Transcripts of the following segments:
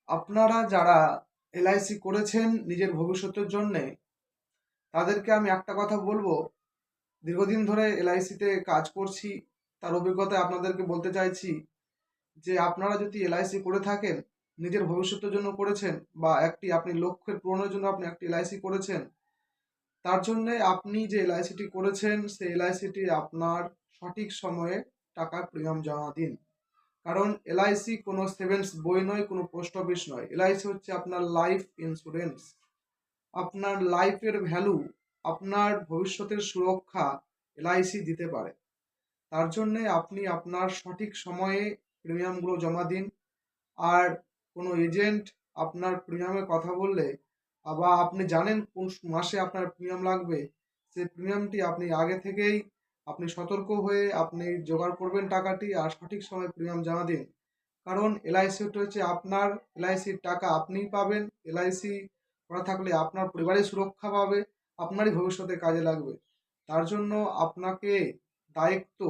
আপনারা যারা এলআইসি করেছেন নিজের ভবিষ্যতের জন্যে, তাদেরকে আমি একটা কথা বলবো। দীর্ঘদিন ধরে এলআইসিতে কাজ করছি, তার অভিজ্ঞতায় আপনাদেরকে বলতে চাইছি যে আপনারা যদি এলআইসি করে থাকেন, নিজের ভবিষ্যতের জন্য করেছেন বা আপনি লক্ষ্যের পূরণের জন্য আপনি একটি এলআইসি করেছেন, তার জন্যে আপনি যে এলআইসিটি করেছেন সেই এলআইসিটি আপনার সঠিক সময়ে টাকার প্রিমিয়াম জমা দিন। কারণ এলআইসি কোনো সেভিংস বই নয়, কোনো পোস্ট অফিস নয়। এলআইসি হচ্ছে আপনার লাইফ ইন্স্যুরেন্স। আপনার লাইফের ভ্যালু, আপনার ভবিষ্যতের সুরক্ষা এলআইসি দিতে পারে। তার জন্যে আপনি আপনার সঠিক সময়ে প্রিমিয়ামগুলো জমা দিন। আর কোনো এজেন্ট আপনার প্রিমিয়ামের কথা বললে বা আপনি জানেন কোন মাসে আপনার প্রিমিয়াম লাগবে, সেই প্রিমিয়ামটি আপনি আগে থেকেই আপনি সতর্ক হয়ে আপনি জোগাড় করবেন টাকাটি আর সঠিক সময়ে প্রিমিয়াম জমা দিন। কারণ এলআইসিটা হচ্ছে আপনার, এলআইসির টাকা আপনিই পাবেন। এলআইসি করা থাকলে আপনার পরিবারের সুরক্ষা পাবে, আপনারই ভবিষ্যতে কাজে লাগবে। তার জন্য আপনাকে দায়িত্ব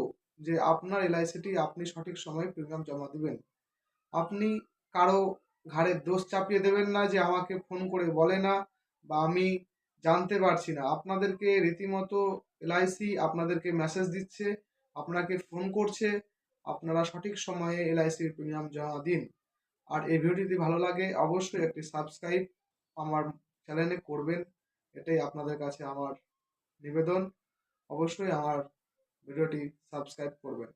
যে আপনার এলআইসিটি আপনি সঠিক সময়ে প্রিমিয়াম জমা দিবেন। আপনি কারো ঘাড়ে দোষ চাপিয়ে দেবেন না যে আমাকে ফোন করে বলে না বা আমি জানতে পারছি না। আপনাদেরকে রীতিমতো এলআইসি আপনাদেরকে মেসেজ দিচ্ছে, আপনাকে ফোন করছে। আপনারা সঠিক সময়ে এলআইসির প্রিমিয়াম জমা দিন। আর এই ভিডিওটি যদি ভালো লাগে অবশ্যই একটি সাবস্ক্রাইব আমার চ্যানেলে করবেন। এটাই আপনাদের কাছে আমার নিবেদন। অবশ্যই আমার ভিডিওটি সাবস্ক্রাইব করবেন।